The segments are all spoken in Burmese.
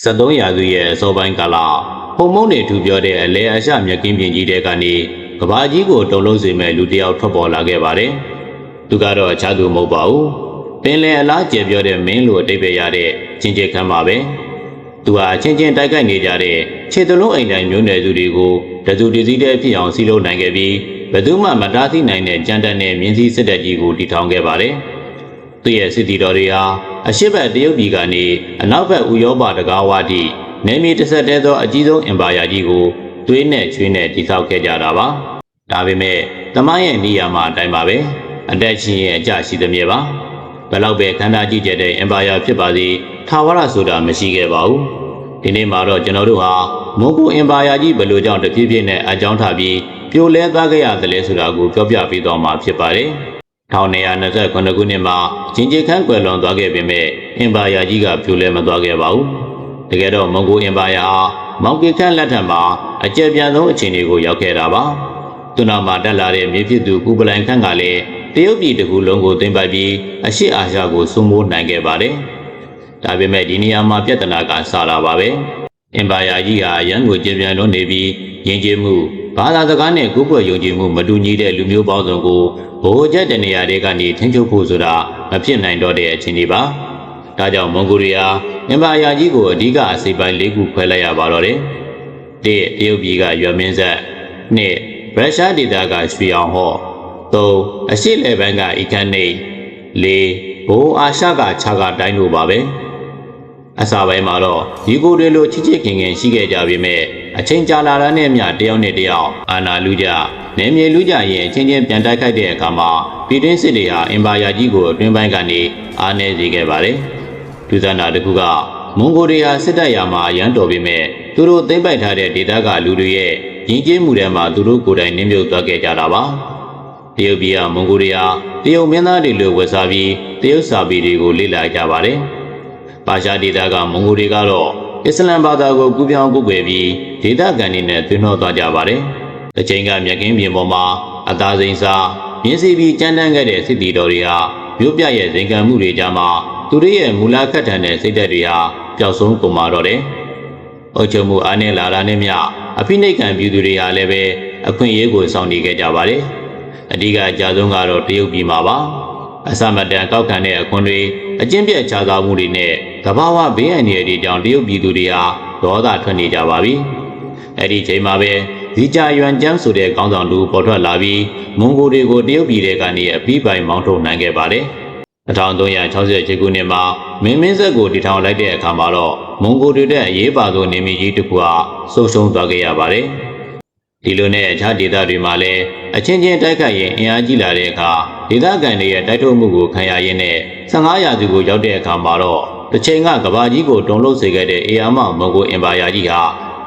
73ရာစုရဲ့အစောပိုင်းကာလဖုံမုံတွေထူပြောတဲ့အလဲအရှမြက်ကင်းပြင်ကြီးတဲ့ကနေကဘာကြီးကိုတုံလုံးစေမဲ့လူတစ်ယောက်ထွက်ပေါ်လာခဲ့ပါတယ်။သူကတော့အခြားသူမဟုတ်ပါဘူး။ပင်လယ်အလားကျပြောတဲ့မင်းလိုအတိတ်ပဲရတဲ့ချင်းချစ်ခမ်းပါပဲ။သူဟာချင်းချင်းတိုက်ခိုက်နေကြတဲ့ခြေတလုံးအိမ်တိုင်းမျိုးနွယ်စုတွေကိုတစုတစည်းတည်းဖြစ်အောင်စီလုံးနိုင်ခဲ့ပြီးဘယ်သူမှမတားသိနိုင်တဲ့ကြမ်းတမ်းတဲ့မြင်းစည်းစစ်တပ်ကြီးကိုတည်ထောင်ခဲ့ပါတယ်။သူရဲ့စစ်တီတော်တွေဟာအရှိတ်ဘက်တရုတ်ပြည်ကနေအနောက်ဘက်ဥရောပတကားဝါတိနေမီတစ်ဆက်တည်းသောအကြီးဆုံးအင်ပါယာကြီးကိုသွေးနဲ့ချွေးနဲ့တည်ဆောက်ခဲ့ကြတာပါ။ဒါပေမဲ့တမိုင်းရဲ့နေရာမှာအတိုင်းပါပဲအတက်ရှင်ရဲ့အကြရှိသမျှပါ။ဘယ်တော့ပဲခန္ဓာကြီးကျက်တဲ့အင်ပါယာဖြစ်ပါစေထာဝရဆိုတာမရှိခဲ့ပါဘူး။ဒီနေ့မှာတော့ကျွန်တော်တို့ဟာမွန်ဂိုအင်ပါယာကြီးဘယ်လိုကြောင့်တဖြည်းဖြည်းနဲ့အကြောင်းထားပြီးပြိုလဲသွားခဲ့ရတယ်လဲဆိုတာကိုပြောပြပေးသွားမှာဖြစ်ပါတယ်။1929ခုနှစ်မှာဂျင်ဂျီခန်းကွယ်လွန်သွားခဲ့ပေမဲ့အင်ပါယာကြီးကပြိုလဲမသွားခဲ့ပါဘူး။တကယ်တော့မွန်ဂိုအင်ပါယာဟာမောင်ကီခန်းလက်ထက်မှာအကျယ်ပြန့်ဆုံးအခြေအနေကိုရောက်ခဲ့တာပါ။သူနောက်မှာတက်လာတဲ့မြေဖြစ်သူကူပလိုင်ခန့်ကလည်းတရုတ်ပြည်တစ်ခုလုံးကိုသိမ်းပိုက်ပြီးအရှေ့အာရှကိုစိုးမိုးနိုင်ခဲ့ပါတယ်။ဒါပေမဲ့ဒီနေရာမှာပြဿနာကစလာပါပဲ။အင်ပါယာကြီးဟာရန်ကိုကျယ်ပြန့်လွန်းနေပြီးယဉ်ကျေးမှုဘာသာစကားနဲ့ကိုယ်ပွေယုံကြည်မှုမတူညီတဲ့လူမျိုးပေါင်းစုံကိုဘိုးကျက်တဲ့နေရာတွေကနေထိန်းချုပ်ဖို့ဆိုတာမဖြစ်နိုင်တော့တဲ့အခြေအနေပါ။ဒါကြောင့်မွန်ဂိုလီးယားအင်ပါယာကြီးကိုအဓိကအစိပ်ပိုင်း၄ခုခွဲလိုက်ရပါတော့တယ်။၁တရုတ်ပြည်ကရွက်မင်းဆက်၂ရုရှားဒေသကရွှေအောင်ဟော့၃အရှေ့လယ်ပိုင်းကအီခန်နေ၄ဘိုးအာရှကခြားကတိုင်းတို့ပါပဲ။အစာပိုင်းမှာတော့ဒီကိုတွေလိုချစ်ချစ်ခင်ခင်ရှိခဲ့ကြပေမဲ့အချိန်ကြာလာတာနဲ့မျှတယောက်နဲ့တယောက်အာနာလူကြနေမြေလူကြရင်အချင်းချင်းပြန်တိုက်ခိုက်တဲ့အခါမှာပြည်တွင်းစစ်တွေဟာအင်ပါယာကြီးကိုအတွင်းပိုင်းကနေအားနည်းစေခဲ့ပါတယ်။ဒုသနာတစ်ခုကမွန်ဂိုလီးယားစစ်တပ်ရာမှာရန်တော်ပေမဲ့သူတို့သိမ်းပိုက်ထားတဲ့ဒေသကလူတွေရဲ့ယဉ်ကျေးမှုတွေမှာသူတို့ကိုယ်တိုင်နင်းမြုပ်သွားခဲ့ကြတာပါ။တရုတ်ပြည်ကမွန်ဂိုလီးယားတရုတ်မင်းသားတွေလိုဝတ်စားပြီးတရုတ်စာပေတွေကိုလေ့လာကြပါတယ်။ပါရှားဒေသကမွန်ဂိုတွေကတော့အစ္စလမ်ဘာသာကိုကူးပြောင်းကုကွယ်ပြီးဒေသခံတွေနဲ့သွေးနှောသွားကြပါတယ်။တစ်ချိန်ကမြက်ကင်းပြင်ပေါ်မှာအသားစိမ်းစားမြင်းစီပြီးကြမ်းတမ်းခဲ့တဲ့စစ်တီတော်တွေဟာမြို့ပြရဲ့ဇင်ခံမှုတွေကြားမှာသူတို့ရဲ့မူလခတ်ထန်တဲ့စိတ်ဓာတ်တွေဟာပျောက်ဆုံးကုန်မာတော့တယ်။အုပ်ချုပ်မှုအားနည်းလာတာနဲ့မျှအဖိနှိတ်ခံပြည်သူတွေဟာလည်းပဲအခွင့်အရေးကိုစောင့်နေခဲ့ကြပါတယ်။အဓိကအကြဆုံးကတော့တရုတ်ပြည်မှာပါ။အစမတန်ကောက်ခံတဲ့အခွန်တွေအကျင့်ပြတ်ခြားသားမှုတွေနဲ့ကဘာဝဘေးအန္တရာယ်တွေကြောင့်တရုတ်ပြည်သူတွေဟာဒေါသထွက်နေကြပါပြီ။အဲ့ဒီချိန်မှာပဲဇီဂျာယွမ်ကျန်းဆိုတဲ့ခေါင်းဆောင်လူပေါ်ထွက်လာပြီးမွန်ဂိုတွေကိုတရုတ်ပြည်တွေကနေအပြီးပိုင်မောင်းထုတ်နိုင်ခဲ့ပါတယ်။1368ခုနှစ်မှာမင်းဆက်ကိုတည်ထောင်လိုက်တဲ့အခါမှာတော့မွန်ဂိုတွေတဲ့အရေးပါဆုံးနေမီကြီးတစ်ခုဟာဆုံးရှုံးသွားခဲ့ရပါတယ်။ဒီလိုနဲ့အခြားဒေသတွေမှာလည်းအချင်းချင်းတိုက်ခိုက်ရင်အင်အားကြီးလာတဲ့အခါဒေသခံတွေရဲ့တိုက်ထုတ်မှုကိုခံရရင်းနဲ့15ရာစုကိုရောက်တဲ့အခါမှာတော့တစ်ချိန်ကကဘာကြီးကိုတုံလို့စေခဲ့တဲ့အေယာမမွန်ဂိုအင်ပါယာကြီးဟာ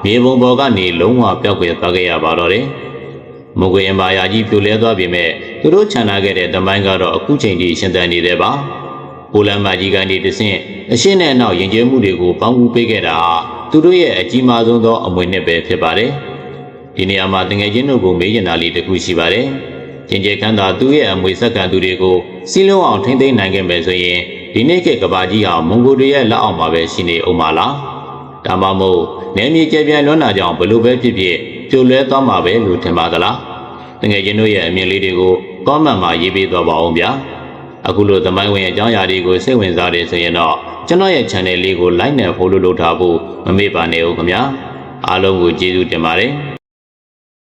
မြေပုံပေါ်ကနေလုံးဝပျောက်ကွယ်သွားခဲ့ရပါတော့တယ်။မွန်ဂိုအင်ပါယာကြီးပြိုလဲသွားပြီမဲ့သူတို့ခြံထားခဲ့တဲ့တမိုင်းကတော့အခုချိန်ထိရှင်သန်နေသေးပါ။ပိုလန်မာကြီးကနေတဆင့်အရှင်းနဲ့အနောက်ယဉ်ကျေးမှုတွေကိုပေါင်းကူးပေးခဲ့တာဟာသူတို့ရဲ့အကြီးမားဆုံးသောအမွေနှစ်ပဲဖြစ်ပါတယ်။ဒီနေရာမှာတငယ်ချင်းတို့ကိုမေးချင်တာလေးတစ်ခုရှိပါတယ်။ချင်းကျဲခန်းသာသူ့ရဲ့အမွေဆက်ခံသူတွေကိုစီးလုံးအောင်ထိမ့်သိမ်းနိုင်ခဲ့မယ်ဆိုရင်ဒီနေ့ခေတ်ကဘာကြီးဟာမွန်ဂိုတွေရဲ့လက်အောက်မှာပဲရှိနေအောင်ပါလား။ဒါမှမဟုတ်နယ်မြေကျယ်ပြန့်လွန်းတာကြောင့်ဘလို့ပဲဖြစ်ဖြစ်ပြိုလဲသွားမှာပဲလို့ထင်ပါသလား။တငယ်ချင်းတို့ရဲ့အမြင်လေးတွေကိုကောမန့်မှာရေးပေးသွားပါအောင်ဗျာ။အခုလိုသမိုင်းဝင်အကြောင်းအရာတွေကိုစိတ်ဝင်စားတယ်ဆိုရင်တော့ကျွန်တော်ရဲ့ channel လေးကို like နဲ့ follow လုပ်ထားဖို့မမေ့ပါနဲ့ဦးခင်ဗျာ။အားလုံးကိုကျေးဇူးတင်ပါတယ်။